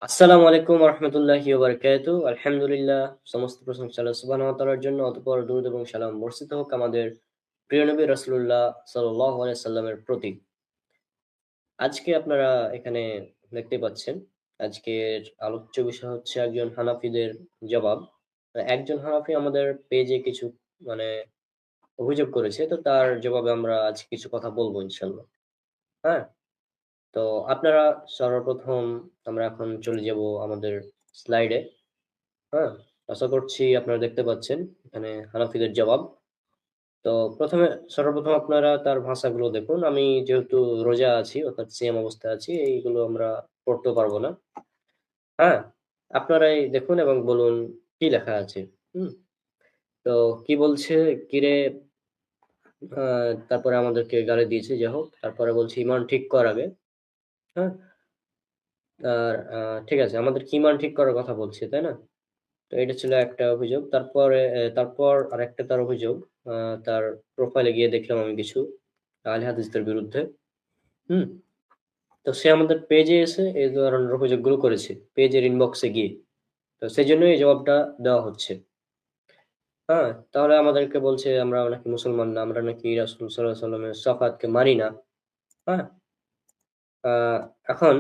আসসালামু আলাইকুম রহমতুল্লাহি ওয়া বারাকাতুহু। আলহামদুলিল্লাহ, সমস্ত প্রশংসা আল্লাহ সুবহানাহু ওয়া তাআলার জন্য। অতঃপর দুরূদ এবং সালাম বর্ষিত হোক আমাদের প্রিয় নবী রাসূলুল্লাহ সাল্লাল্লাহু আলাইহি সাল্লামের প্রতি। আজকে আপনারা এখানে দেখতে পাচ্ছেন, আজকের আলোচ্য বিষয় হচ্ছে একজন হানাফিদের জবাব। একজন হানাফি আমাদের পেজে কিছু মানে অভিযোগ করেছে। তো তার জবাবে আমরা আজ কিছু কথা বলবো ইনশাআল্লাহ। হ্যাঁ? তো আপনারা সর্বপ্রথম আমরা এখন চলে যাব আমাদের স্লাইডে। হ্যাঁ? আশা করছি আপনারা দেখতে পাচ্ছেন এখানে হানাফিদের জবাব। তো সর্বপ্রথম আপনারা তার ভাষাগুলো দেখুন। আমি যেহেতু রোজা আছি অর্থাৎ সিয়াম অবস্থায় আছি, এইগুলো আমরা পড়তেও পারবো না। হ্যাঁ? আপনারাই দেখুন এবং বলুন কি লেখা আছে। হুম? তো কি বলছে, কিরে আ তারপরে আমাদেরকে গালি দিয়েছে যাই হোক। তারপরে বলছে ইমান ঠিক কর আগে। হ্যাঁ? আর ঠিক আছে, আমাদেরকে ইমান ঠিক করার কথা বলছে, তাই না? তো এটা ছিল একটা অভিযোগ। তারপর আরেকটা তার অভিযোগ, আ তার প্রোফাইলে গিয়ে দেখলাম আমি কিছু আহলে হাদিসদের বিরুদ্ধে। হুম? তো সে আমাদের পেজে এসে এই ধরনের অভিযোগগুলো করেছে। পেজের ইনবক্সে গিয়ে। তো সেজন্যই এই জবাবটা দেওয়া হচ্ছে। হ্যাঁ? তাহলে আমাদেরকে বলছে আমরা নাকি মুসলমান না, আমরা নাকি রাসূল সাল্লাল্লাহু আলাইহি ওয়াসাল্লামের শাফাআতকে মানি না। হ্যাঁ? আ এখন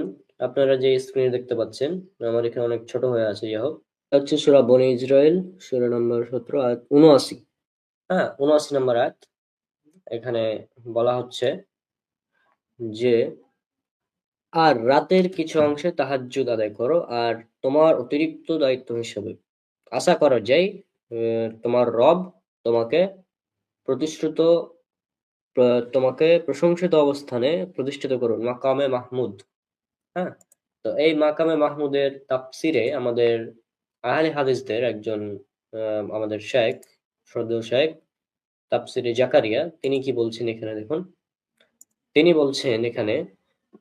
আপনারা যে স্ক্রিনে দেখতে পাচ্ছেন, আমার এখানে অনেক ছোট হয়ে আছে যাই হোক। এটা হচ্ছে সূরা বনী ইসরাইল, সূরা নম্বর ১৭ আয়াত ৭৯। হ্যাঁ? ৭৯ নম্বর আয়াত। এখানে বলা হচ্ছে যে, "আর রাতের কিছু অংশে তাহাজ্জুদ আদায় করো, আর তোমার অতিরিক্ত দায়িত্ব হিসেবে আশা করা যায় তোমার রব তোমাকে প্রতিশ্রুত তোমাকে প্রশংসিত অবস্থানে প্রতিষ্ঠিত করুন, মাকামে মাহমুদ।" হ্যাঁ? তো এই মাকামে মাহমুদের তাফসিরে আমাদের আহলে হাদিসদের একজন আ আমাদের শায়েখ, শ্রদ্ধেয় শায়েখ তাফসিরে জাকারিয়া তিনি কি বলছেন এখানে দেখুন। তিনি বলছেন এখানে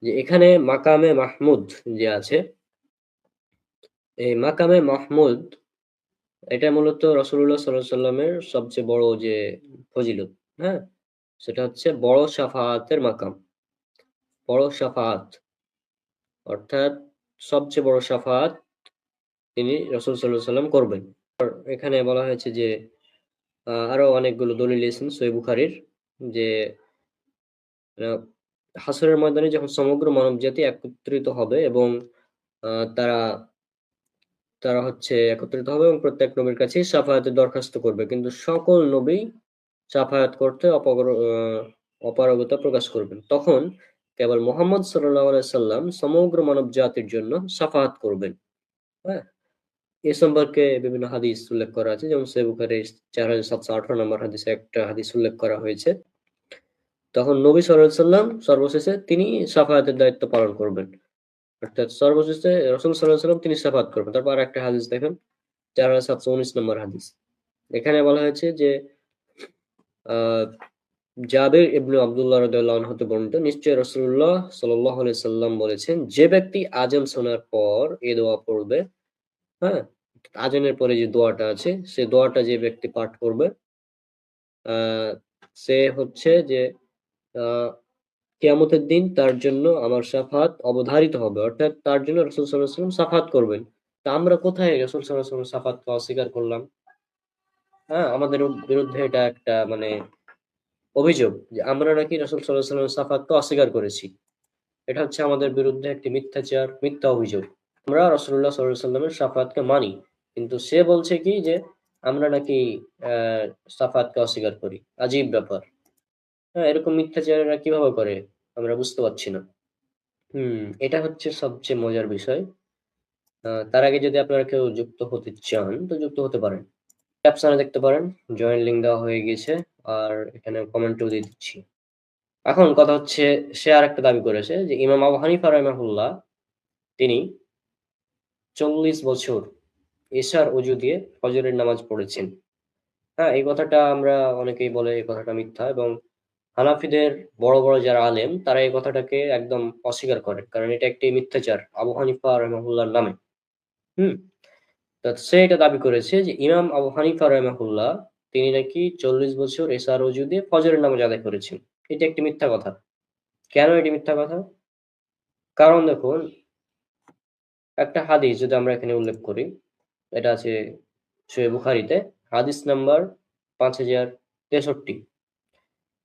যে এখানে মাকামে মাহমুদ যে আছে, এই মাকামে মাহমুদ এটা মূলত রাসূলুল্লাহ সাল্লাল্লাহু আলাইহি ওয়াসাল্লামের সবচেয়ে বড় যে ফজিলত, হ্যাঁ? সেটা হচ্ছে বড় শাফাআতের মাকাম। বড় শাফাআত অর্থাৎ সবচেয়ে বড় শাফাআত তিনি রাসূল সাল্লাল্লাহু আলাইহি ওয়াসাল্লাম করবেন। এখানে বলা হয়েছে যে আরো অনেকগুলো দলিল এসেছে সহিহ বুখারীর যে আ হাসরের ময়দানে যখন সমগ্র মানবজাতি একত্রিত হবে এবং আ তারা তারা হচ্ছে একত্রিত হবে এবং প্রত্যেক নবীর কাছেই শাফায়াতের দরখাস্ত করবে। কিন্তু সকল নবী শাফায়াত করতে অপারগতা প্রকাশ করবেন। তখন কেবল মুহাম্মদ সাল্লাল্লাহু আলাইহি সাল্লাম সমগ্র মানব জাতির জন্য শাফায়াত করবেন। হ্যাঁ? এ সম্পর্কে বিভিন্ন হাদিস উল্লেখ করা আছে। যেমন সহিহ বুখারীর ৪৭১৮ নম্বর হাদিসে একটা হাদিস উল্লেখ করা হয়েছে। তখন নবী সাল্লাল্লাহু আলাইহি সাল্লাম সর্বশেষে তিনি শাফায়াতের দায়িত্ব পালন করবেন। অর্থাৎ সর্বশেষে রাসূল সাল্লাল্লাহু আলাইহি সাল্লাম তিনি শাফায়াত করবেন। তারপর আরেকটা হাদিস দেখেন ৪৭১৯ নম্বর হাদিস। এখানে বলা হয়েছে যে আ জাবের ইবনে আব্দুল্লাহ রাদিয়াল্লাহু আনহু হতে বর্ণিত, নিশ্চয়ই রাসূলুল্লাহ সাল্লাল্লাহু আলাইহি সাল্লাম বলেছেন, যে ব্যক্তি আযান শোনার পর এ দোয়া পড়বে, হ্যাঁ? আযানের পরে যে দোয়াটা আছে, সে দোয়াটা যে ব্যক্তি পাঠ করবে, আ সে হচ্ছে যে আ কিয়ামতের দিন তার জন্য আমার শাফাআত অবধারিত হবে। অর্থাৎ তার জন্য রাসূল সাল্লাল্লাহু আলাইহি ওয়াসাল্লাম শাফাআত করবেন। তা আমরা কোথায় রাসূল সাল্লাল্লাহু আলাইহি ওয়াসাল্লামের শাফাআতকে অস্বীকার করলাম? হ্যাঁ? আমাদের বিরুদ্ধে এটা একটা অভিযোগ যে আমরা নাকি রাসূল সাল্লাল্লাহু আলাইহি ওয়াসাল্লামের শাফাআতকে অস্বীকার করেছি। এটা হচ্ছে আমাদের বিরুদ্ধে একটি মিথ্যাচার, মিথ্যা অভিযোগ। আমরা রাসূলুল্লাহ সাল্লাল্লাহু আলাইহি ওয়াসাল্লামের শাফাআতকে মানি। কিন্তু সে বলছে কি যে আমরা নাকি অ্যা শাফাআতকে অস্বীকার করি। আজীব ব্যাপার। হ্যাঁ? এরকম মিথ্যাচারেরা কিভাবে করে? আমরা বুঝতে পারছি না। এটা হচ্ছে সবচেয়ে মজার বিষয়। তার আগে যদি আপনারা কেউ যুক্ত হতে চান, তো যুক্ত হতে পারেন। ক্যাপশনে দেখতে পারেন, জয়েন লিঙ্ক দেওয়া হয়ে গিয়েছে। আর এখানে কমেন্টেও দিয়ে দিচ্ছি। এখন কথা হচ্ছে, সে আরেকটা দাবি করেছে যে ইমাম আবু হানিফা রাহিমাহুল্লাহ তিনি ৪০ বছর এশার ওযু দিয়ে ফজরের নামাজ পড়েছেন। হ্যাঁ? এই কথাটা আমরা অনেকেই বলে এই কথাটা মিথ্যা এবং হানাফিদের বড়, বড় যারা আলেম তারা এই কথাটাকে একদম অস্বীকার করেন। কারণ এটা একটি মিথ্যাচার আবু হানিফা রাহিমাহুল্লাহর নামে। হুম? তা সে এটা দাবি করেছে যে ইমাম আবু হানিফা রাহিমাহুল্লাহ তিনি নাকি ৪০ বছর এশার ওযু দিয়ে ফজরের নামাজ আদায় করেছেন। এটি একটি মিথ্যা কথা। কেন এটি মিথ্যা কথা? কারণ দেখুন একটা হাদিস যদি আমরা এখানে উল্লেখ করি, এটা আছে সহিহ বুখারীতে, হাদিস নাম্বার 5063।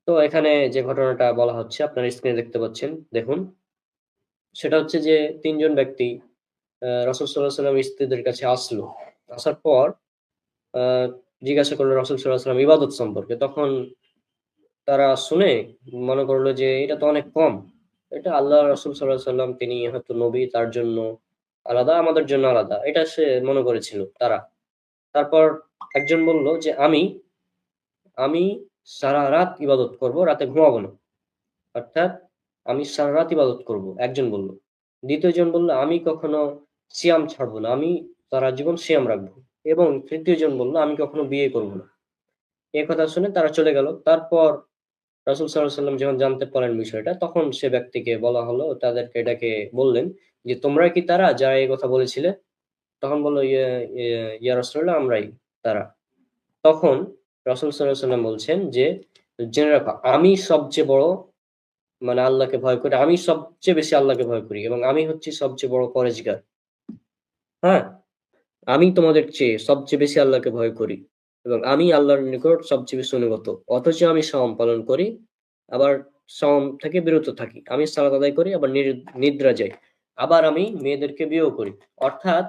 তো এখানে যে ঘটনাটা বলা হচ্ছে আপনারা স্ক্রিনে দেখতে পাচ্ছেন, দেখুন। সেটা হচ্ছে যে ৩ জন ব্যক্তি রাসূল সাল্লাল্লাহু আলাইহি ওয়াসাল্লামের স্ত্রীদের কাছে আসলো। আসার পর আ জিজ্ঞাসা করলো রাসূল সাল্লাল্লাহু আলাইহি ওয়াসাল্লাম ইবাদত সম্পর্কে। তখন তারা শুনে মনে করলো যে এটা তো অনেক কম। এটা আল্লাহ রাসূল সাল্লাল্লাহু আলাইহি ওয়াসাল্লাম তিনি হয়তো নবী, তার জন্য আলাদা, আমাদের জন্য আলাদা। এটা সে মনে করেছিল তারা। তারপর একজন বলল যে, আমি সারা রাত ইবাদত করব, রাতে ঘুমাবো না। অর্থাৎ আমি সারারাত ইবাদত করব, একজন বলল। দ্বিতীয় জন বলল, আমি কখনো সিয়াম ছাড়ব না, আমি সারা জীবন সিয়াম রাখবো। এবং তৃতীয় জন বলল, আমি কখনো বিয়ে করব না। এ কথা শুনে তারা চলে গেল। তারপর রাসূল সাল্লাল্লাহু আলাইহি ওয়াসাল্লাম যখন জানতে পারলেন বিষয়টা, তখন সে ব্যক্তিকে বলা হলো, তাদেরকে ডেকে বললেন যে, তোমরা কি তারা যারা এই কথা বলেছিলে? তখন বলল, ইয়া রাসূলুল্লাহ, আমরাই তারা। তখন রাসূল সাল্লাল্লাহু আলাইহি ওয়াসাল্লাম বলছেন যে, জেনে রাখো আমি সবচেয়ে বড়, মানে আল্লাহকে ভয় করি। আমি সবচেয়ে বেশি আল্লাহকে ভয় করি এবং আমি হচ্ছি সবচেয়ে বড় পরহেজগার। হ্যাঁ? আমি তোমাদের চেয়ে সবচেয়ে বেশি আল্লাহকে ভয় করি এবং আমি আল্লাহর নিকট সবচেয়ে বেশি অনুগত। অথচ আমি সাওম পালন করি, আবার সাওম থেকে বিরত থাকি। আমি সালাত আদায় করি, আবার নিদ্রা যাই। আবার আমি মেয়েদেরকে বিয়েও করি। অর্থাৎ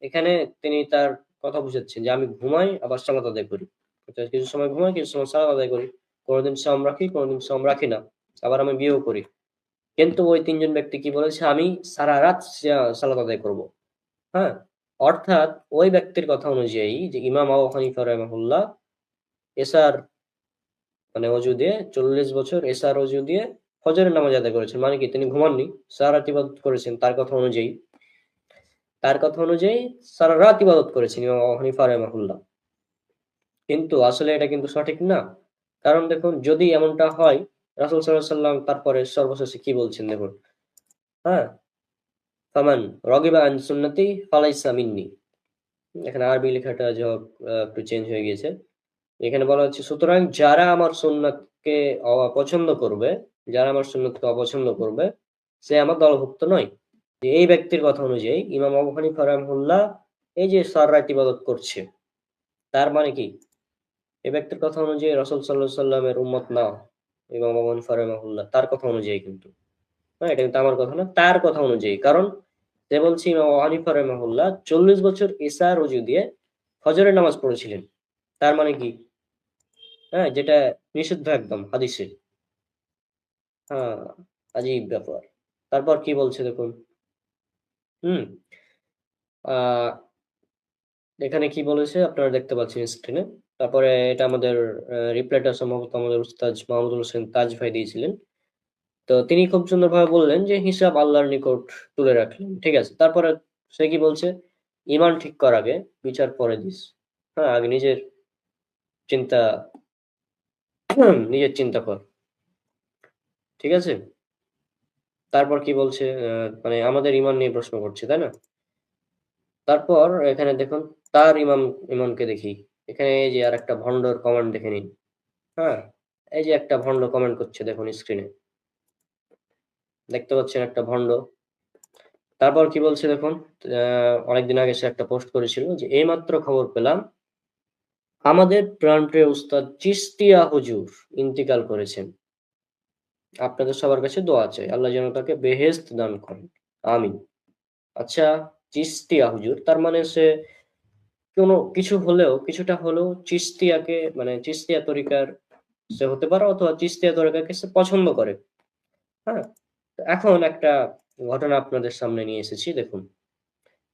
এখানে তিনি তার কথা বুঝাচ্ছেন যে আমি ঘুমাই, আবার সালাত আদায় করি। অর্থাৎ কিছু সময় ঘুমাই, কিছু সময় সালাত আদায় করি। কোনদিন সাওম রাখি, কোনদিন সাওম রাখি না। আবার আমি বিয়েও করি। কিন্তু ওই ৩ জন ব্যক্তি কি বলেছে? আমি সারারাত সালাত আদায় করব। হ্যাঁ? অর্থাৎ ওই ব্যক্তির কথা অনুযায়ী যে ইমাম আবু হানিফা রাহিমাহুল্লাহ এশার মানে অজু দিয়ে ৪০ বছর এশার অজু দিয়ে ফজরের নামাজ আদায় করেছেন। মানে কি তিনি ঘুমাননি, সারারাত ইবাদত করেছেন তার কথা অনুযায়ী। তার কথা অনুযায়ী সারারাত ইবাদত করেছেন ইমাম আবু হানিফা রাহিমাহুল্লাহ। কিন্তু আসলে এটা কিন্তু সঠিক না। কারণ দেখুন, যদি এমনটা হয়, রাসূল সাল্লাল্লাহু আলাইহি ওয়াসাল্লাম তারপরে সর্বশেষে কি বলছেন দেখুন। হ্যাঁ? ফামান রাগিবা আন সুন্নতি ফালাইসা মিন্নি। এখানে আরবি লেখাটা একটু চেঞ্জ হয়ে গিয়েছে। এখানে বলা হচ্ছে, সুতরাং যারা আমার সুন্নাতকে অপছন্দ করবে, যারা আমার সুন্নাতকে অপছন্দ করবে, সে আমার দলভুক্ত নয়। যে এই ব্যক্তির কথা অনুযায়ী ইমাম আবু হানিফা রাহিমাহুল্লাহ এই যে সার রাত ইবাদত করছে, তার মানে কি? এই ব্যক্তির কথা অনুযায়ী রাসূল সাল্লাল্লাহু আলাইহি ওয়াসাল্লামের উম্মত না ইমাম আবু হানিফা রাহিমাহুল্লাহ, তার কথা অনুযায়ী কিন্তু। হ্যাঁ, এটা কিন্তু আমার কথা না, তার কথা অনুযায়ী। কারণ সে বলছে ইমাম আবু হানিফা রাহিমাহুল্লাহ ৪০ বছর ইশার ওযু দিয়ে ফজরের নামাজ পড়েছিলেন। তার মানে কি? হ্যাঁ, যেটা নিষিদ্ধ একদম হাদিসে। হ্যাঁ, আজীব ব্যাপার। তারপর কি বলছে দেখুন। হুম? আ এখানে কি বলেছে আপনারা দেখতে পাচ্ছেন স্ক্রিনে। তারপরে এটা আমাদের রিপ্লাইটা সম্ভবত আমাদের উস্তাদ মাহমুদুল হোসেন তাজ ভাই দিয়েছিলেন। তো তিনি খুব সুন্দরভাবে বললেন যে হিসাব আল্লাহর নিকট তুলে রাখলেন। ঠিক আছে। তারপরে সে কি বলছে? ঈমান ঠিক কর আগে, বিচার পরে দিস। হ্যাঁ, আগে চিন্তা নিজের চিন্তা কর। ঠিক আছে? তারপর কি বলছে? মানে আমাদের ঈমান নিয়ে প্রশ্ন করছে, তাই না? তারপর এখানে দেখুন তার ইমানকে দেখি। এখানে এই যে আরেকটা ভন্ডর কমেন্ট দেখে নিন। হ্যাঁ? এই যে একটা ভন্ড কমেন্ট করছে দেখুন স্ক্রিনে। দেখতে পাচ্ছেন একটা ভন্ড। তারপর কি বলছে দেখুন। আ অনেকদিন আগে সে একটা পোস্ট করেছিল যে, এইমাত্র খবর পেলাম আমাদের প্রাণপ্রিয় উস্তাদ চিশতিয়া হুজুর ইন্তিকাল করেছেন। আপনাদের সবার কাছে দোয়া চাই। আল্লাহ যেন তাকে বেহেশত দান করেন। আমিন। আচ্ছা, চিশতিয়া হুজুর তার মানে সে কোনো কিছু হলেও কিছুটা হলেও চিশতিয়াকে মানে চিশতিয়া তরিকার সে হতে পারে, অথবা চিশতিয়া তরিকাকে সে পছন্দ করে। হ্যাঁ? তো এখন একটা ঘটনা আপনাদের সামনে নিয়ে এসেছি দেখুন।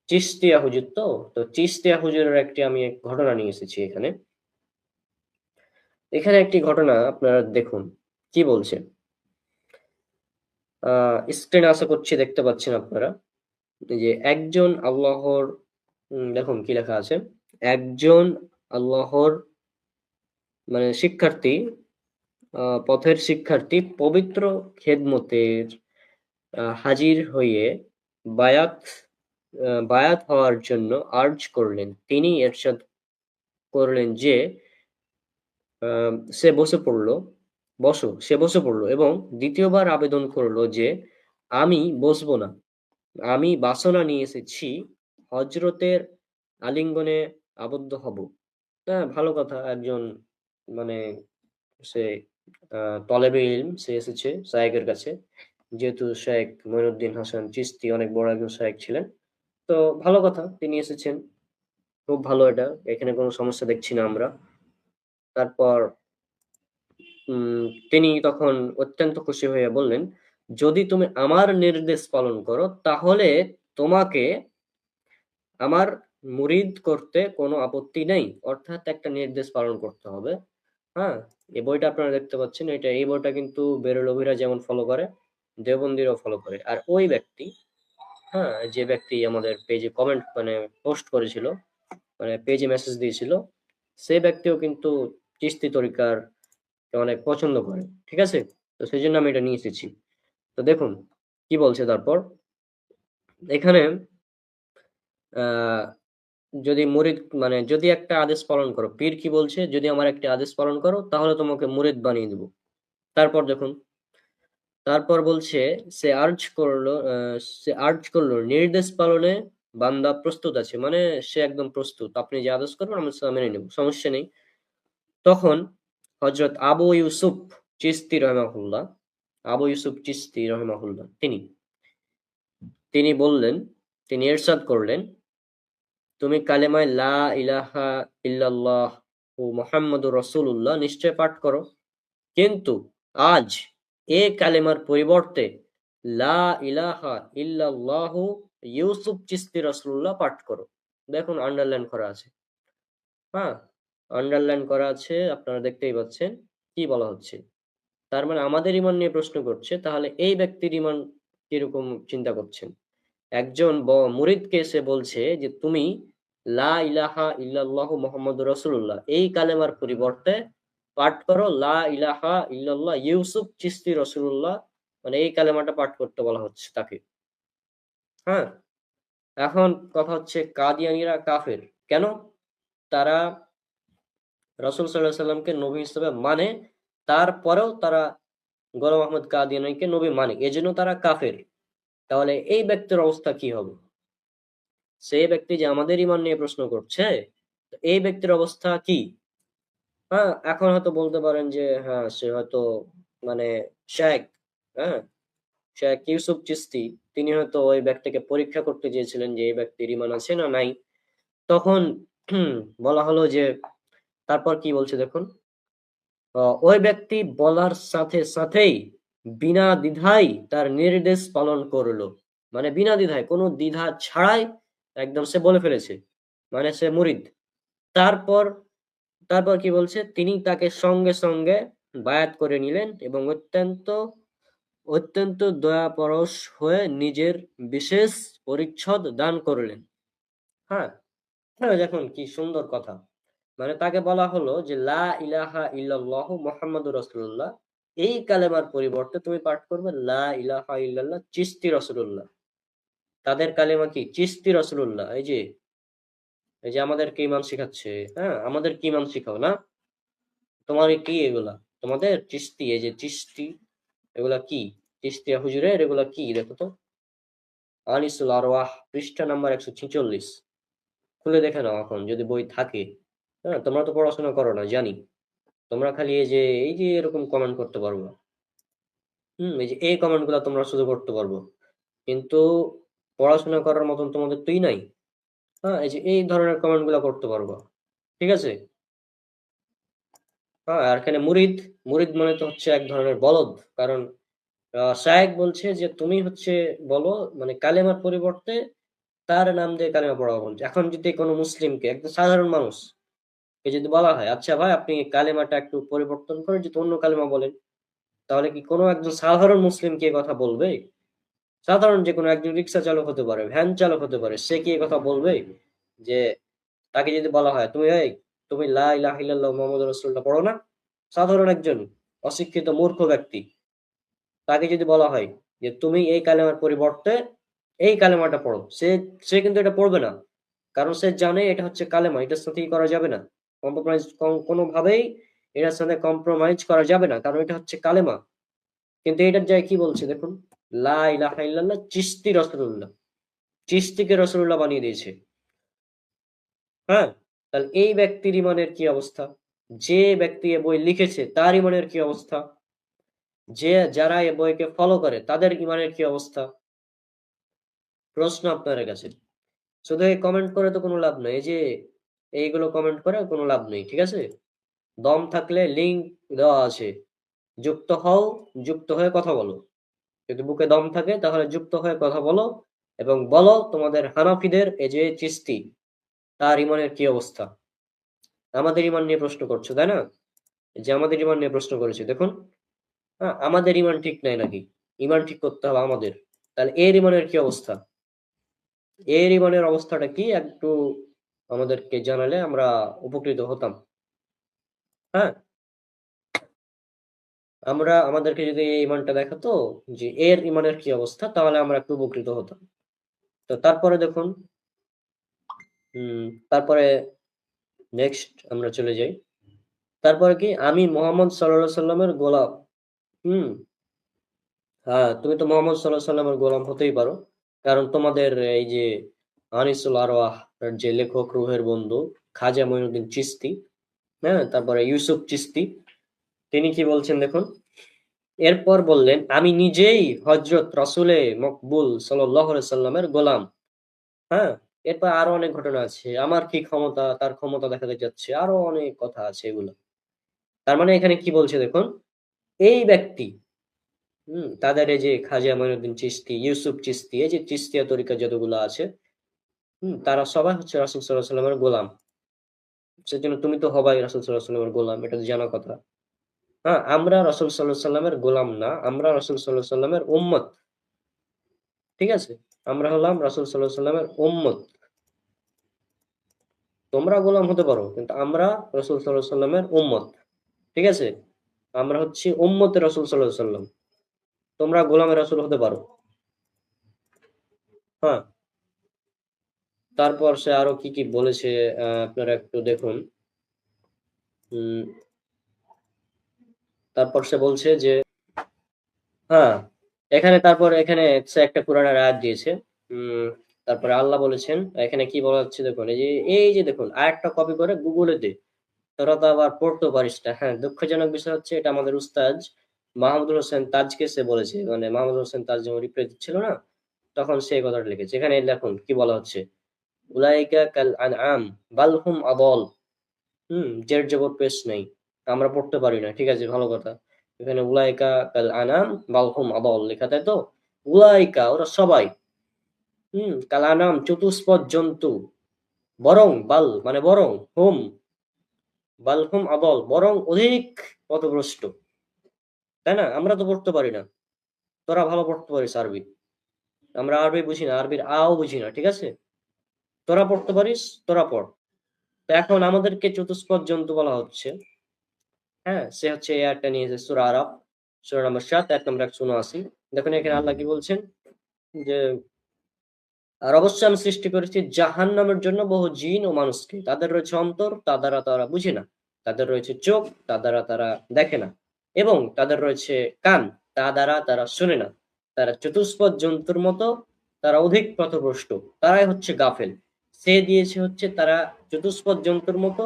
চিশতিয়া হুজুর তো চিশতিয়া হুজুরের আমি এক ঘটনা নিয়ে এসেছি এখানে। এখানে একটি ঘটনা আপনারা দেখুন। কি বলছে? আ স্ক্রিনে আশা করছি দেখতে পাচ্ছেন আপনারা। এই যে একজন আল্লাহর দেখুন কি লেখা আছে। একজন আল্লাহর মানে শিক্ষার্থী, পথের শিক্ষার্থী পবিত্র খেদমতের হাজির হয়ে বায়াত বায়াত হওয়ার জন্য আর্জ করলেন। তিনি ইরশাদ করলেন যে, আ সে বসে পড়ল সে বসে পড়ল এবং দ্বিতীয়বার আবেদন করল যে, আমি বসবো না। আমি বাসনা নিয়ে এসেছি, হযরতের আলিঙ্গনে আবদ্ধ হব। হ্যাঁ, ভালো কথা। একজন মানে সে তলেবে ইলম, সে এসেছে শায়েখের কাছে। যেহেতু শায়েখ মঈনুদ্দিন হাসান চিশতি অনেক বড় একজন শায়েখ ছিলেন। তো ভালো কথা, তিনি এসেছেন। খুব ভালো এটা। এখানে কোনো সমস্যা দেখছি না আমরা। তারপর তিনি তখন অত্যন্ত খুশি হয়ে বললেন, "যদি তুমি আমার নির্দেশ পালন করো, তাহলে তোমাকে আমার মুরিদ করতে কোনো আপত্তি নেই।" অর্থাৎ একটা নির্দেশ পালন করতে হবে। হ্যাঁ? এই বইটা আপনারা দেখতে পাচ্ছেন। এই বইটা কিন্তু বেরলভীরা যেমন ফলো করে, দেওবন্দিরাও ফলো করে। আর ওই ব্যক্তি, হ্যাঁ, যে ব্যক্তি আমাদের পেজে কমেন্ট মানে পোস্ট করেছিল, মানে পেজে মেসেজ দিয়েছিল, সে ব্যক্তিও কিন্তু চিশতি তরিকার অনেক পছন্দ করে। ঠিক আছে? তো সেজন্য আমি এটা নিয়ে এসেছি। তো দেখুন কি বলছে তারপর। এখানে আহ যদি মুরিদ মানে যদি একটা আদেশ পালন করো, পীর কি বলছে, যদি আমার একটা আদেশ পালন করো তাহলে তোমাকে মুরিদ বানিয়ে দেবো। তারপর দেখুন, তারপর বলছে, সে আর্জ করলো নির্দেশ পালনে বান্দা প্রস্তুত আছে, মানে সে একদম প্রস্তুত, আপনি যে আদেশ করবেন আমি সেটা মেনে নেব, সমস্যা নেই। তখন হযরত আবু ইউসুফ চিশতি রহিমাহুল্লাহ তিনি বললেন, তিনি ইরশাদ করলেন, তুমি কালেমায় লা ইলাহা ইল্লাল্লাহ ও মুহাম্মাদুর রাসূলুল্লাহ নিশ্চয় পাঠ করো, কিন্তু আজ এ কালেমার পরিবর্তে লা ইলাহা ইল্লাল্লাহু ইউসুফ চিশতি রাসূলুল্লাহ পাঠ করো। দেখুন আন্ডারলাইন করা আছে। হ্যাঁ? আন্ডারলাইন করা আছে, আপনারা দেখতেই পাচ্ছেন। কি বলা হচ্ছে? তার মানে আমাদের ঈমান নিয়ে প্রশ্ন করছে। তাহলে এই ব্যক্তির ঈমান কিরকম চিন্তা করছেন? একজন মুরিদকে এসে বলছে যে তুমি লা ইলাহা ইল্লাল্লাহু মুহাম্মাদুর রাসূলুল্লাহ এই কালেমার পরিবর্তে পাঠ করো লা ইলাহা ইল্লাল্লাহ ইউসুফ চিশতি রাসূলুল্লাহ, মানে এই কালেমাটা পাঠ করতে বলা হচ্ছে তাকে। হ্যাঁ? এখন কথা হচ্ছে কাদিয়ানীরা কাফের। কেন? তারা রাসূল সাল্লাল্লাহু আলাইহি সাল্লামকে নবী হিসেবে মানে, তারপরেও তারা গোলাম আহমদ কাদিয়ানীকে নবী মানে। এজন্য তারা কাফের। তাহলে এই ব্যক্তির অবস্থা কি হবে? সেই ব্যক্তি যে আমাদের ঈমান নিয়ে প্রশ্ন করছে, তো এই ব্যক্তির অবস্থা কি? হ্যাঁ, এখন হয়তো বলতে পারেন যে হ্যাঁ, সে হয়তো মানে শায়েখ, হ্যাঁ? শায়েখ ইউসুফ চিশতি, তিনি হয়তো ওই ব্যক্তিকে পরীক্ষা করতে চেয়েছিলেন যে এই ব্যক্তির ঈমান আছে না নাই। তখন বলা হলো যে তারপর কি বলছে দেখুন। ওই ব্যক্তি বলার সাথে সাথেই বিনা দ্বিধায় তার নির্দেশ পালন করলো। মানে বিনা দ্বিধায়, কোনো দ্বিধা ছাড়াই একদম সে বলে ফেলেছে। মানে সে মুরিদ। তারপর তারপর কি বলছে? তিনি তাকে সঙ্গে সঙ্গে বায়াত করে নিলেন এবং অত্যন্ত দয়াপরশ হয়ে নিজের বিশেষ পরিচ্ছদ দান করলেন। হ্যাঁ? হ্যাঁ, দেখুন কি সুন্দর কথা। মানে তাকে বলা হলো যে লা ইলাহা ইল্লাল্লাহু মুহাম্মাদুর রাসূলুল্লাহ এই কালেমার পরিবর্তে তুমি পাঠ করবে লা ইলাহা ইল্লাল্লাহ চিশতি রাসূলুল্লাহ। তাদের কালেমা কি? চিশতি রাসূলুল্লাহ। এই যে আমাদেরকে ঈমান শিখাচ্ছে, হ্যাঁ? আমাদেরকে ঈমান শিখাও না? তোমার কি এগুলা? তোমাদের চিশতি, এই যে চিশতি, এগুলা কি? চিশতিয়া হুজুরের এগুলা কি দেখো তো? আনিসুল আরওয়াহ পৃষ্ঠা নাম্বার ১৪৬। খুলে দেখে নাও এখন যদি বই থাকে। হ্যাঁ? তোমরা তো পড়াশোনা করো না জানি। তোমরা খালি এই যে এরকম কমেন্ট করতে পারবা। এই যে এই কমেন্ট গুলা তোমরা শুধু করতে পারবো। কিন্তু পড়াশোনা করার মতন তোমাদের তুই নাই। হ্যাঁ? এই যে এই ধরনের কমেন্ট গুলা করতে পারবা। ঠিক আছে? হ্যাঁ, আর এখানে মুরিদ মানে তো হচ্ছে এক ধরনের বলদ। কারণ শায়েখ বলছে যে তুমি হচ্ছে বলো, মানে কালেমার পরিবর্তে তার নাম দিয়ে কালেমা পড়া বলছে। এখন যদি কোনো মুসলিমকে, একদম সাধারণ মানুষকে যদি বলা হয়, আচ্ছা ভাই আপনি কালেমাটা একটু পরিবর্তন করে যদি অন্য কালেমা বলেন, তাহলে কি কোনো একজন সাধারণ মুসলিম কি এ কথা বলবে? সাধারণ যেকোনো একজন রিক্সা চালক হতে পারে, ভ্যান চালক হতে পারে, সে কি এ কথা বলবে? যে তাকে যদি বলা হয় তুমি লা ইলাহা ইল্লাল্লাহ মুহাম্মাদুর রাসূলুল্লাহ পড়ো না? সাধারণ একজন অশিক্ষিত মূর্খ ব্যক্তি, তাকে যদি বলা হয় যে তুমি এই কালেমার পরিবর্তে এই কালেমাটা পড়ো, সে সে কিন্তু এটা পড়বে না। কারণ সে জানে এটা হচ্ছে কালেমা, এটার সাথে ই করা যাবে না। কম্প্রোমাইজ কোনোভাবেই এটার সাথে কম্প্রোমাইজ করা যাবে না। কারণ এটা হচ্ছে কালেমা। কিন্তু এটার জায়গায় কি বলছে দেখুন, লা ইলাহা ইল্লাল্লাহ চিশতি রাসূলুল্লাহ। চিশতিকে রাসূলুল্লাহ বানিয়ে দিয়েছে। হ্যাঁ, তাহলে এই ব্যক্তির ইমানের কি অবস্থা? যে ব্যক্তি এ বই লিখেছে তার ইমানের কি অবস্থা? যারা এ বইকে ফলো করে তাদের ইমানের কি অবস্থা? প্রশ্ন আপনাদের কাছে। শুধু এই কমেন্ট করে তো কোনো লাভ নাই। এই যে এইগুলো কমেন্ট করে কোনো লাভ নেই। ঠিক আছে? দম থাকলে লিংক দেওয়া আছে। যুক্ত হও, যুক্ত হয়ে কথা বলো। যদি বুকে দম থাকে তাহলে যুক্ত হয়ে কথা বলো এবং বলো তোমাদের হানাফিদের এই যে চিশতি তার ইমানের কি অবস্থা? আমাদের ইমান নিয়ে প্রশ্ন করছো, তাই না? যে আমাদের ইমান নিয়ে প্রশ্ন করেছে। দেখুন, আমাদের ইমান ঠিক নাই নাকি? ইমান ঠিক করতে হবে আমাদের। তাহলে এর ইমানের কি অবস্থা? এর ইমানের অবস্থাটা কি একটু আমাদেরকে জানালে আমরা উপকৃত হতাম। হ্যাঁ? আমাদেরকে যদি এই ইমানটা দেখাতো যে এর ইমানের কি অবস্থা তাহলে আমরা একটু উপকৃত হতাম। তো তারপরে দেখুন, তারপরে নেক্সট আমরা চলে যাই। তারপরে কি আমি মোহাম্মদ সাল্লাল্লাহু আলাইহি সাল্লামের গোলাম। হুম হ্যাঁ, তুমি তো মোহাম্মদ সাল্লাল্লাহু আলাইহি সাল্লামের গোলাম হতেই পারো। কারণ তোমাদের এই যে আনিসুল আরওয়াহ এর যে লেখক রুহের বন্ধু খাজা মঈনুদ্দিন চিশতি, হ্যাঁ, তারপরে ইউসুফ চিশতি, তিনি কি বলছেন দেখুন। এরপর বললেন আমি নিজেই হযরত রাসূলে মকবুল সাল্লাল্লাহু আলাইহি সাল্লামের গোলাম। হ্যাঁ, এরপর আরো অনেক ঘটনা আছে। আমার কি ক্ষমতা, তার ক্ষমতা দেখাতে যাচ্ছে। আরো অনেক কথা আছে এগুলো। তার মানে এখানে কি বলছে দেখুন, এই ব্যক্তি তাদের এই যে খাজা মঈনুদ্দিন চিশতি, ইউসুফ চিশতি, এই যে চিশতিয়া তরিকা যতগুলো আছে, তারা সবাই হচ্ছে রাসূল সাল্লাল্লাহু আলাইহি ওয়াসাল্লামের গোলাম। সেজন্য তুমি তো হবাই রাসূল সাল্লাল্লাহু আলাইহি ওয়াসাল্লামের গোলাম। এটা তো জানা কথা। হ্যাঁ, আমরা রাসূল সাল্লাল্লাহু আলাইহি ওয়াসাল্লামের গোলাম না। আমরা রাসূল সাল্লাল্লাহু আলাইহি ওয়াসাল্লামের উম্মত। ঠিক আছে? আমরা হলাম রাসূল সাল্লাল্লাহু আলাইহি ওয়াসাল্লামের উম্মত। তোমরা গোলাম হতে পারো, কিন্তু আমরা রাসূল সাল্লাল্লাহু আলাইহি ওয়াসাল্লামের উম্মত। ঠিক আছে? আমরা হচ্ছি উম্মতে রাসূল সাল্লাল্লাহু আলাইহি ওয়াসাল্লাম। তোমরা গোলামে রাসূল হতে পারো। হ্যাঁ? তারপর সে আরো কি বলেছে আপনারা একটু দেখুন। উম তারপর সে বলছে যে হ্যাঁ, এখানে সে একটা কোরআনের আয়াত দিয়েছে। উম তারপরে আল্লাহ বলেছেন, এখানে কি বলা হচ্ছে দেখুন, এই যে দেখুন আয়াতটা কপি করে গুগলে দে। তোরা তো আবার পড়তেও পারিস না। হ্যাঁ, দুঃখজনক বিষয় হচ্ছে এটা আমাদের উস্তাদ মাহমুদুল হোসেন তাজকে সে বলেছে। মানে মাহমুদুল হোসেন তাজ যখন রিপ্লাই দিচ্ছিল না? তখন সে এই কথাটা লিখেছে। এখানে দেখুন কি বলা হচ্ছে। উলাইকা কাল আনআম বাল হুম আদল। জের জবর পেশ নাই। আমরা পড়তে পারি না। ঠিক আছে, ভালো কথা। এখানে উলাইকা কাল আনাম বাল হুম আদল লেখা, তাই তো? উলাইকা ওরা সবাই কাল আনাম চতুষ্পদ জন্তু, বরং বাল মানে বরং হুম বাল হুম আদল বরং অধিক পথভ্রষ্ট। তাই না? আমরা তো পড়তে পারি না। তোরা ভালো পড়তে পারিস আরবি। আমরা আরবি বুঝি না, আরবির আও বুঝি না। ঠিক আছে? তোরা পড়তে পারিস, তোরা পড়। তো এখন আমাদেরকে চতুষ্পদ জন্তু বলা হচ্ছে। হ্যাঁ, সে হচ্ছে এই আয়াতটা নিয়েছে সূরা আরাফ, সূরা নম্বর ৭, আয়াত নম্বর ১৭৯। দেখুন এখানে আল্লাহ কি বলছেন যে, আর অবশ্যই আমি সৃষ্টি করেছি জাহান্নামের জন্য বহু জিন ও মানুষকে। তাদের রয়েছে অন্তর, তা দ্বারা তারা বুঝে না। তাদের রয়েছে চোখ, তা দ্বারা তারা দেখে না। এবং তাদের রয়েছে কান, তা দ্বারা তারা শোনে না। তারা চতুষ্পদ জন্তুর মতো, তারা অধিক পথভ্রষ্ট। তারাই হচ্ছে গাফেল। সে দিয়েছে হচ্ছে তারা চতুষ্পদ জন্তুর মতো,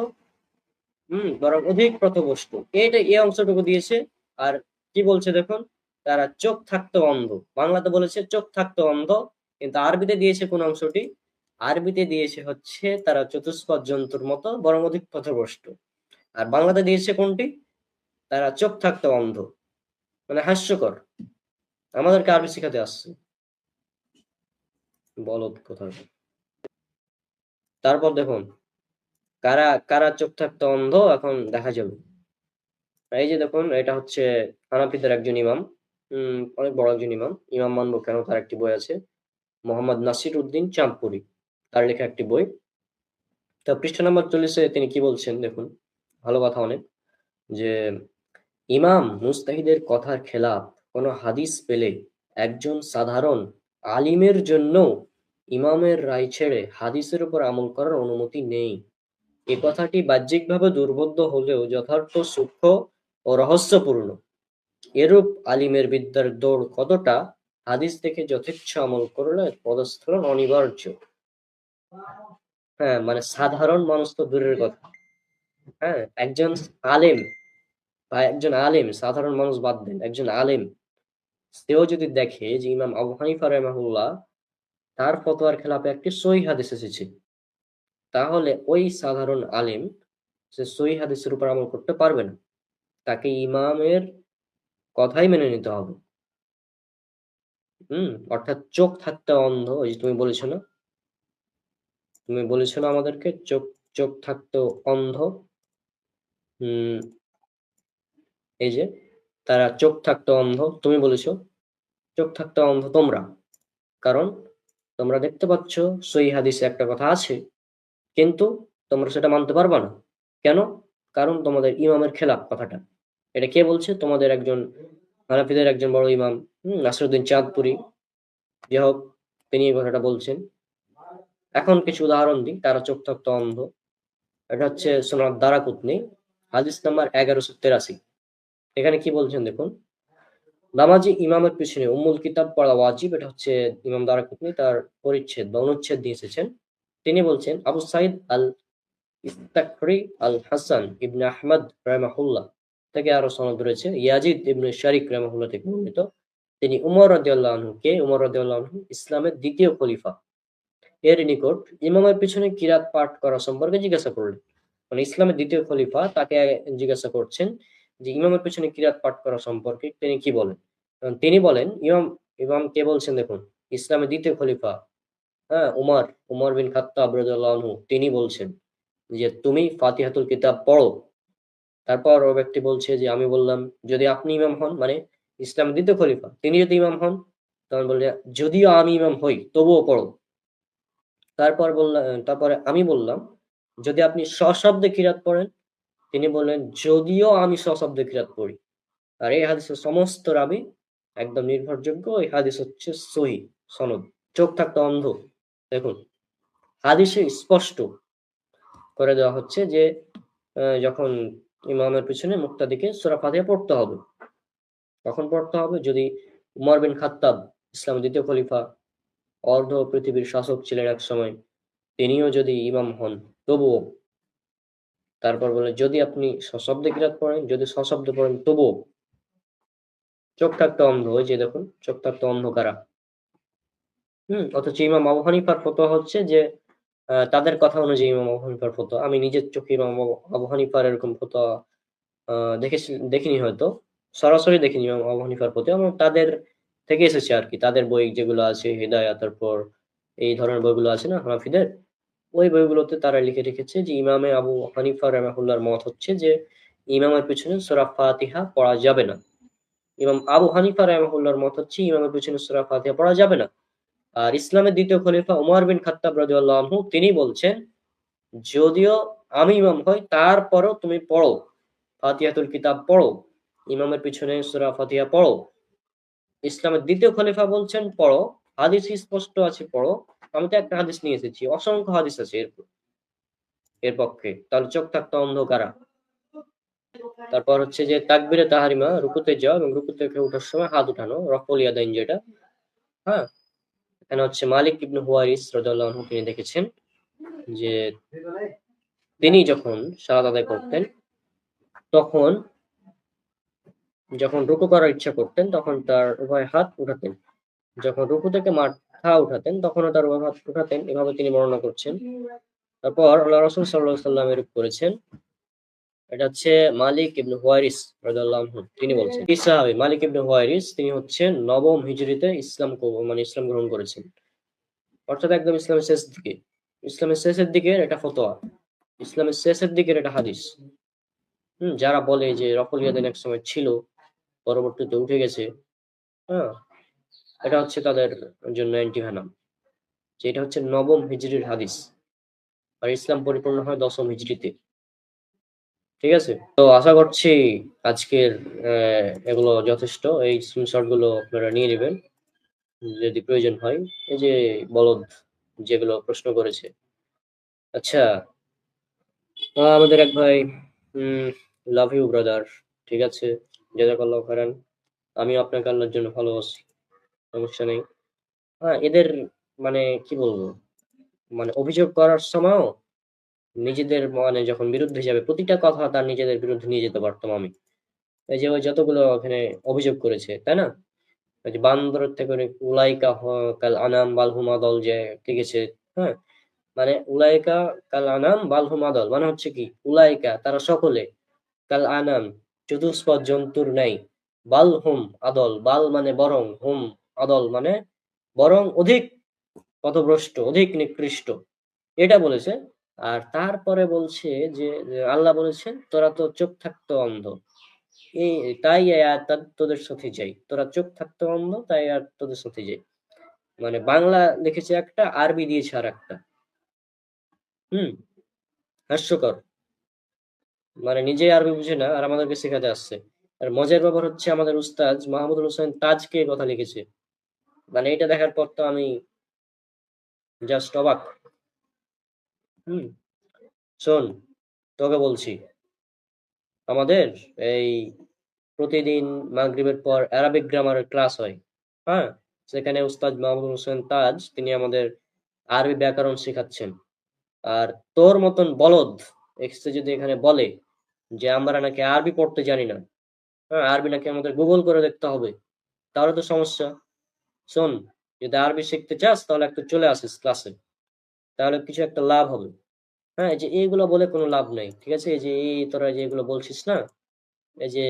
বরং অধিক পথভ্রষ্ট। এই অংশটুকু দিয়েছে। আর কি বলছে দেখুন, তারা চোখ থাকতো অন্ধ। বাংলাতে বলেছে চোখ থাকতো অন্ধ, কিন্তু আরবিতে দিয়েছে কোন অংশটি? আরবিতে দিয়েছে হচ্ছে তারা চতুষ্পদ জন্তুর মতো বরং অধিক পথভ্রষ্ট। আর বাংলাতে দিয়েছে কোনটি? তারা চোখ থাকতো অন্ধ। মানে হাস্যকর। আমাদেরকে আরবি শিখাতে আসছে, বলদ কোথায়। তারপর দেখুন, কারা কারা চোখ থাকতো অন্ধ এখন দেখা যাবে। এই যে দেখুন, এটা হচ্ছে হানাফিদের একজন ইমাম। অনেক বড় একজন ইমাম। ইমাম মানবো কেন, তার একটি বই আছে। মোহাম্মদ নাসির উদ্দিন চাঁদপুরি, তার লেখা একটি বই। তো পৃষ্ঠা নম্বর ৪০-এ তিনি কি বলছেন দেখুন, ভালো কথা অনেক। যে ইমাম মুজতাহিদের কথার খেলাফ কোনো হাদিস পেলে একজন সাধারণ আলিমের জন্য ইমামের রায় ছেড়ে হাদিসের উপর আমল করার অনুমতি নেই। এ কথাটি বাহ্যিকভাবে দুর্বোধ্য হলেও যথার্থ সূক্ষ্ম ও রহস্যপূর্ণ। এরূপ আলিমের বিদ্যার দৌড় কতটা, হাদিস দেখে যথেচ্ছ আমল করলে পদস্খলন অনিবার্য। হ্যাঁ, মানে সাধারণ মানুষ তো দূরের কথা। হ্যাঁ, একজন আলেম বা একজন আলেম, সাধারণ মানুষ বাদ দেন, একজন আলেম সেও যদি দেখে যে ইমাম আবু হানিফা রাহিমাহুল্লাহ তার ফতোয়ার খেলাফে একটি সহিহ হাদিস এসেছে, তাহলে ওই সাধারণ আলেম সে সহিহ হাদিসের উপর আমল করতে পারবে না। তাকে ইমামের কথাই মেনে নিতে হবে। অর্থাৎ চোখ থাকতে অন্ধ, ওই যে তুমি বলেছো না আমাদেরকে চোখ চোখ থাকতে অন্ধ। হুম, এই যে তারা চোখ থাকতে অন্ধ, তুমি বলেছো চোখ থাকতে অন্ধ তোমরা, কারণ তোমরা দেখতে পাচ্ছ সহিহ হাদিসে একটা কথা আছে, কিন্তু তোমরা সেটা মানতে পারবা না। কেন? কারণ তোমাদের ইমামের খেলাফ কথাটা। এটা কে বলছে? তোমাদের একজন হানাফিদের একজন বড় ইমাম, নাসিরউদ্দিন চাঁদপুরি, যে হোক, তিনি এই কথাটা বলছেন। এখন কিছু উদাহরণ দিই, তারা চোখ থাকতে অন্ধ। এটা হচ্ছে সুনান দারাকুতনি, হাদিস নাম্বার 1183। এখানে কি বলছেন দেখুন, নামাজি ইমামের পিছনে উম্মুল কিতাব পড়া ওয়াজিব। এটা হচ্ছে ইমাম দারাকুতনি তার পরিচ্ছেদ বা অনুচ্ছেদ দিয়ে এসেছেন। তিনি বলছেন আবু সাইদ আল ইস্তাকরি আল হাসান ইবনে আহমদ রাহিমাহুল্লাহ থেকে আরো সনদ রয়েছে, ইয়াজিদ ইবনে শারিক রাহিমাহুল্লাহ থেকে বর্ণিত। তিনি উমর রাদিয়াল্লাহু আনহুকে, উমর রাদিয়াল্লাহু আনহু ইসলামের দ্বিতীয় খলিফা, এর নিকট ইমামের পিছনে কিরাত পাঠ করা সম্পর্কে জিজ্ঞাসা করলেন। মানে ইসলামের দ্বিতীয় খলিফা তাকে জিজ্ঞাসা করছেন যে ইমামের পিছনে কিরাত পাঠ করা সম্পর্কে তিনি কি বলেন। তিনি বলেন, ইমাম ইমাম কে বলছেন দেখুন, ইসলামের দ্বিতীয় খলিফা, হ্যাঁ, উমর উমর বিন খাত্তাব রাদিয়াল্লাহু আনহু, তিনি বলছেন যে তুমি ফাতিহাতুল কিতাব পড়ো। তারপর ও ব্যক্তি বলছে যে আমি বললাম, যদি আপনি ইমাম হন, মানে ইসলামের দ্বিতীয় খলিফা তিনি যদি ইমাম হন, তখন বললে যদিও আমি ইমাম হই তবুও পড়ো। তারপরে আমি বললাম, যদি আপনি সশব্দে কিরাত পড়েন, তিনি বললেন যদিও আমি সশব্দে কিরাত পড়ি। আর এই হাদিসের সমস্ত রাবী একদম নির্ভরযোগ্য, এই হাদিস হচ্ছে সহিহ সনদ। চোখ থাকতে অন্ধ, দেখুন হাদিসে স্পষ্ট করে দেওয়া হচ্ছে যে যখন ইমামের পিছনে মুক্তাদিকে সূরা ফাতিহা পড়তে হবে, তখন পড়তে হবে যদি উমর বিন খাত্তাব, ইসলামের দ্বিতীয় খলিফা, অর্ধ পৃথিবীর শাসক ছিলেন এক সময়, তিনিও যদি ইমাম হন তবুও। তারপর বলে যদি আপনি সশব্দে কিরাত পড়েন, যদি সশব্দে পড়েন তবুও। চোখ থাকতে অন্ধ, ওই যে দেখুন চোখ থাকতে অন্ধ কারা। অথচ ইমাম আবু হানিফার ফতোয়া হচ্ছে যে তাদের কথা অনুযায়ী ইমাম আবু হানিফার ফতোয়া, আমি নিজের চোখে ইমাম আবু হানিফার এরকম ফতোয়া দেখিনি হয়তো, সরাসরি দেখিনি ইমাম আবু হানিফার ফতোয়া, এবং তাদের থেকে এসেছে আর কি, তাদের বই যেগুলো আছে হিদায়া, তারপর এই ধরনের বইগুলো আছে না হানাফিদের, ওই বইগুলোতে তারা লিখে রেখেছে যে ইমামে আবু হানিফা রাহিমাহুল্লাহর মত হচ্ছে যে ইমামের পিছনে সূরা ফাতিহা পড়া যাবে না। ইমাম আবু হানিফা রাহিমাহুল্লাহর মত হচ্ছে ইমামের পিছনে সূরা ফাতিহা পড়া যাবে না। আর ইসলামের দ্বিতীয় খলিফা উমর বিন খাত্তাব রাদিয়াল্লাহু আনহু তিনি বলছেন, যদিও আমি ইমাম হই তারপরও তুমি পড়ো, ফাতিহাতুল কিতাব পড়ো, ইমামের পিছনে সূরা ফাতিহা পড়ো। ইসলামের দ্বিতীয় খলিফা বলছেন পড়ো, হাদিস স্পষ্ট আছে পড়ো। আমি তো একটা হাদিস নিয়ে এসেছি, অসংখ্য হাদিস আছে এর পক্ষে। তাহলে চোখ থাকতো অন্ধ কারা? তারপর হচ্ছে যে তাকবিরে তাহারিমা, রুকুতে যাও এবং রুকু থেকে ওঠার সময় হাত উঠানো, রফল ইয়াদাইন যেটা, হ্যাঁ, এখানে হচ্ছে মালিক ইবনে হুয়াইরিস রাদিয়াল্লাহু আনহু তিনি দেখেছেন যে তিনি যখন সালাত আদায় করতেন, তখন যখন রুকু করার ইচ্ছা করতেন তখন তার উভয় হাত উঠাতেন, যখন রুকু থেকে মাথা উঠাতেন তখনও তার উভয় হাত উঠাতেন, এভাবে তিনি বর্ণনা করছেন। তারপর আল্লাহ রাসূল সাল্লাল্লাহু আলাইহি ওয়াসাল্লাম এরূপ করেছেন। এটা হচ্ছে মালিক ইবনে হুয়াইরিস রাদিয়াল্লাহু আনহু তিনি বলছেন, এই সাহাবী মালিক ইবনে হুয়াইরিস তিনি হচ্ছেন নবম হিজরিতে ইসলাম গ্রহণ করেছেন, অর্থাৎ একদম ইসলামের শেষের দিকের এটা ফতোয়া, ইসলামের শেষের দিকের এটা হাদিস। যারা বলে যে রফল ইয়াদাইন এক সময় ছিল পরবর্তীতে উঠে গেছে, হ্যাঁ, এটা হচ্ছে তাদের জন্য অ্যান্টিভেনাম, যে এটা হচ্ছে নবম হিজরির হাদিস, আর ইসলাম পরিপূর্ণ হয় দশম হিজরিতে। ঠিক আছে, তো আশা করছি আজকের এগুলো যথেষ্ট, এই স্ক্রিনশট গুলো আপনারা নিয়ে নেবেন যদি প্রয়োজন হয়। এই যে বলদ যেগুলো প্রশ্ন করেছে, আচ্ছা, আমাদের এক ভাই, লাভ ইউ ব্রাদার, ঠিক আছে, জাযাকাল্লাহু খাইরান, আমি আপনাকে আল্লাহর জন্য ভালোবাসি। সমস্যা নেই। হ্যাঁ, এদের মানে কি বলবো? মানে অভিযোগ করার সময়ও নিজেদের মানে যখন বিরুদ্ধে যাবে প্রতিটা কথা তার নিজেদের বিরুদ্ধে নিয়ে যেতে পারতাম আমি। এই যে ওই যতগুলো ওখানে অভিযোগ করেছে, তাই না? ওই যে বান্দরের থেকে অনেক উলাইকা কাল আনাম বালহুম আদল যে লিখেছে, হ্যাঁ? মানে উলাইকা কাল আনাম বালহুম আদল মানে হচ্ছে কি উলাইকা তারা সকলে কাল আনাম চতুষ্পদ জন্তুর ন্যায় বালহুম আদল বাল মানে বরং হুম আদল মানে বরং অধিক পথভ্রষ্ট অধিক নিকৃষ্ট এটা বলেছে। আর তারপরে বলছে যে আল্লাহ বলেছেন তোরা তো চোখ থাকতো অন্ধ এই তাই আর তোদের সাথে যাই তোরা চোখ থাকতো অন্ধ তাই আর তোদের সাথে যাই মানে বাংলা লিখেছে একটা আরবি দিয়েছে আর একটা হুম হাস্যকর মানে নিজেই আরবি বুঝে না আর আমাদেরকে শেখাতে আসছে আর মজার ব্যাপার হচ্ছে আমাদের উস্তাদ মাহমুদুল হোসেন তাজকে এ কথা লিখেছে মানে এটা দেখার পর তো আমি জাস্ট অবাক হুম শোন তোকে বলছি আমাদের এই প্রতিদিন মাগরিবের পর অ্যারাবিক গ্রামারের ক্লাস হয় হ্যাঁ সেখানে উস্তাদ মাহমুদুল হোসেন তাজ তিনি আমাদের আরবি ব্যাকরণ শেখাচ্ছেন আর তোর মতন বলদ এসে যদি এখানে বলে যে আমরা নাকি আরবি পড়তে জানি না হ্যাঁ আরবি নাকি আমাদের গুগল করে দেখতে হবে তাহলে তো সমস্যা শোন যদি আরবি শিখতে চাস তাহলে একটু চলে আসিস ক্লাসে তাহলে কিছু একটা লাভ হবে হ্যাঁ এই যে এইগুলো বলে কোনো লাভ নেই ঠিক আছে এই যে তোরা যে এগুলো বলছিস না এই যে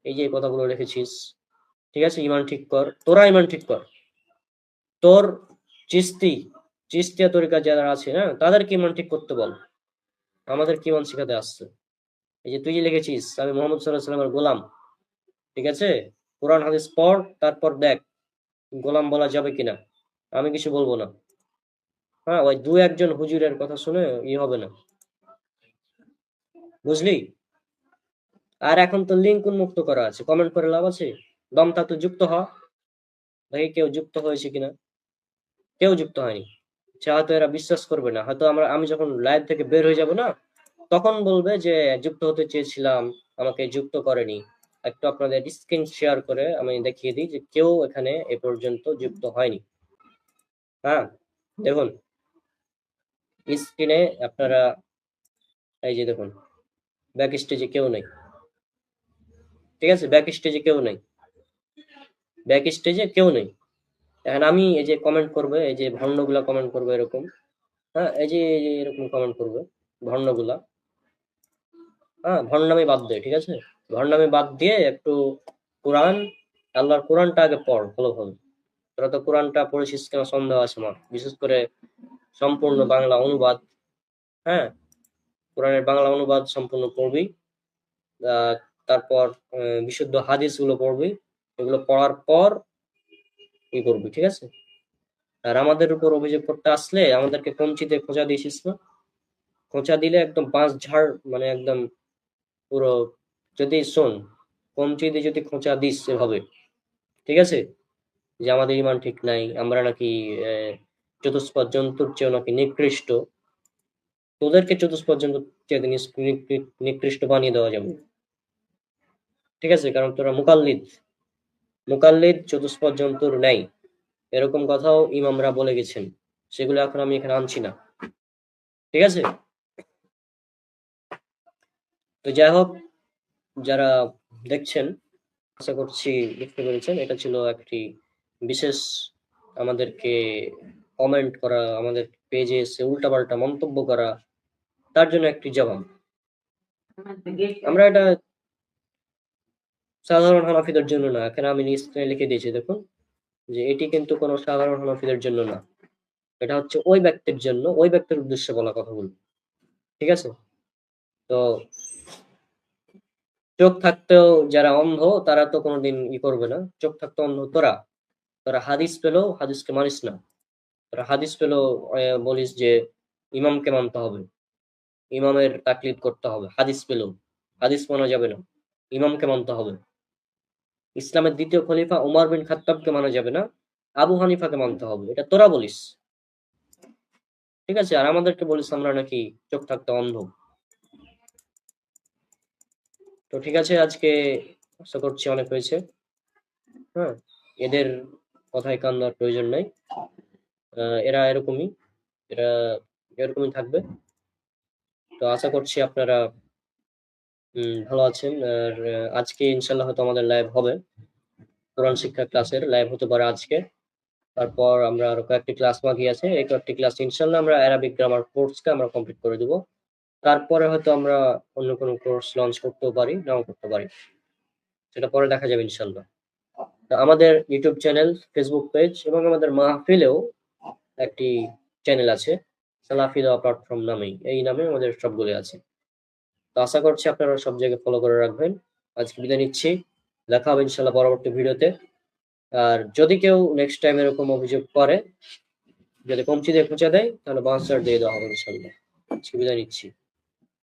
এই কথাগুলো রেখেছিস ঠিক আছে ইমান ঠিক কর তোরা ইমান ঠিক কর তোর চিস্তি চিস্তিয়া তরিকা যারা আছে না তাদেরকে ইমান ঠিক করতে বল আমাদের কি ইমান শিখাতে আসছে এই যে তুই যে লিখেছিস আমি মোহাম্মদ সাল্লাহ সাল্লামের গোলাম ঠিক আছে কোরআন হাদিস পড় তারপর দেখ গোলাম বলা যাবে কিনা আমি কিছু বলবো না হ্যাঁ ওই দু একজন হুজুরের কথা শুনে হবে না বুঝলি আর এখন তো লিঙ্ক উন্মুক্ত করা আছে কমেন্ট করে লাভ আছে দম থাকতে যুক্ত হ দেখি কেউ যুক্ত হয়েছে কিনা কেউ যুক্ত হয়নি সে হয়তো এরা বিশ্বাস করবে না হয়তো আমি যখন লাইভ থেকে বের হয়ে যাব না তখন বলবে যে যুক্ত হতে চেয়েছিলাম আমাকে যুক্ত করেনি একটু আপনাদের স্ক্রিন শেয়ার করে আমি দেখিয়ে দিই যে কেউ এখানে এ পর্যন্ত যুক্ত হয়নি হ্যাঁ দেখুন স্ক্রিনে আপনারা এই যে দেখুন ব্যাক স্টেজে কেউ নেই ঠিক আছে ব্যাক স্টেজে কেউ নেই ব্যাক স্টেজে কেউ নেই এখন আমি এই যে কমেন্ট করবে এই যে ভন্ডগুলা কমেন্ট করবে এরকম হ্যাঁ এই যে এরকম কমেন্ট করবে ভন্ডগুলা হ্যাঁ ভন্ডামি বাদ দে ঠিক আছে ভন্ডামি বাদ দিয়ে একটু কোরআন আল্লাহর কোরআনটা আগে পড় ভালোভাবে তোরা তো কোরআনটা পড়েছিস কেন সন্দেহ আছে আমার বিশেষ করে সম্পূর্ণ বাংলা অনুবাদ হ্যাঁ কোরআনের বাংলা অনুবাদ সম্পূর্ণ পড়বি আহ, তারপর বিশুদ্ধ হাদিস গুলো পড়বি এগুলো পড়ার পর ই করবি ঠিক আছে আর আমাদের উপর অভিযোগ করতে আসলে আমাদেরকে কঞ্চিতে খোঁচা দিয়েছিস না খোঁচা দিলে একদম বাঁশ ঝাড় মানে একদম পুরো যদি শোন কঞ্চি দিয়ে যদি খোঁচা দিস এভাবে ঠিক আছে যে আমাদের ইমান ঠিক নাই আমরা নাকি চতুষ্পদ জন্তুর চেয়েও নাকি নিকৃষ্ট তোদেরকে চতুষ্পদ জন্তুর চেয়ে নিকৃষ্ট বানিয়ে দেওয়া যাবে ঠিক আছে কারণ তোরা মুকাল্লিদ মুকাল্লিদ চতুষ্পদ জন্তুর নাই এরকম কথাও ইমামরা বলে গেছেন সেগুলো এখন আমি এখানে আনছি না ঠিক আছে তো যাই হোক যারা দেখছেন আশা করছি বুঝতে পেরেছেন এটা ছিল একটি বিশেষ আমাদেরকে কমেন্ট করা আমাদের পেজে এসে উল্টাপাল্টা মন্তব্য করা তার জন্য একটি জবাব আমরা এটা সাধারণ হানাফিদের জন্য না এখানে আমি স্ক্রিনে লিখে দিয়েছি দেখুন যে এটি কিন্তু কোনো সাধারণ হানাফিদের জন্য না এটা হচ্ছে ওই ব্যক্তির জন্য ওই ব্যক্তির উদ্দেশ্যে বলা কথাগুলো ঠিক আছে তো চোখ থাকতেও যারা অন্ধ তারা তো কোনোদিন করবে না চোখ থাকতে অন্ধ তোরা তোরা হাদিস পেলেও হাদিসকে মানিস না তোরা হাদিস পেলেও বলিস যে ইমামকে মানতে হবে ইমামের তাকলিদ করতে হবে হাদিস পেলেও হাদিস মানা যাবে না ইমামকে মানতে হবে ইসলামের দ্বিতীয় খলিফা উমর বিন খাত্তাবকে মানা যাবে না আবু হানিফাকে মানতে হবে এটা তোরা বলিস ঠিক আছে আর আমাদেরকে বলিস আমরা নাকি চোখ থাকতে অন্ধ তো ঠিক আছে আজকে আশা করছি অনেক হয়েছে হ্যাঁ এদের কথায় কান দেওয়ার প্রয়োজন নাই। এরা এরকমই থাকবে। তো আশা করছি আপনারা ভালো আছেন। আর আজকে ইনশাল্লাহ হয়তো আমাদের লাইভ হবে, কোরআন শিক্ষা ক্লাসের লাইভ হতে পারে আজকে। তারপর আমরা আরো কয়েকটি ক্লাস বাকি আছে, এই কয়েকটি ক্লাস ইনশাল্লাহ আমরা অ্যারাবিক গ্রামার কোর্সকে আমরা কমপ্লিট করে দিব। তারপরে হয়তো আমরা অন্য কোনো কোর্স লঞ্চ করতেও পারি, নাও করতে পারি, সেটা পরে দেখা যাবে ইনশাল্লাহ। আমাদের ইউটিউব চ্যানেল, ফেসবুক পেজ এবং আমাদের মাহফিলেও একটি চ্যানেল আছে, সালাফি দাওয়া প্ল্যাটফর্ম নামেই, এই নামে আমাদের সবগুলো আছে। তো আশা করছি আপনারা সব জায়গায় ফলো করে রাখবেন। আজকে বিদায় নিচ্ছি, দেখা হবে ইনশাল্লাহ পরবর্তী ভিডিওতে। আর যদি কেউ নেক্সট টাইম এরকম অভিযোগ করে, যদি কমতি দিয়ে খুঁজে দেয়, তাহলে বাউন্সার দিয়ে দেওয়া হবে ইনশাল্লাহ। আজকে বিদায় নিচ্ছি।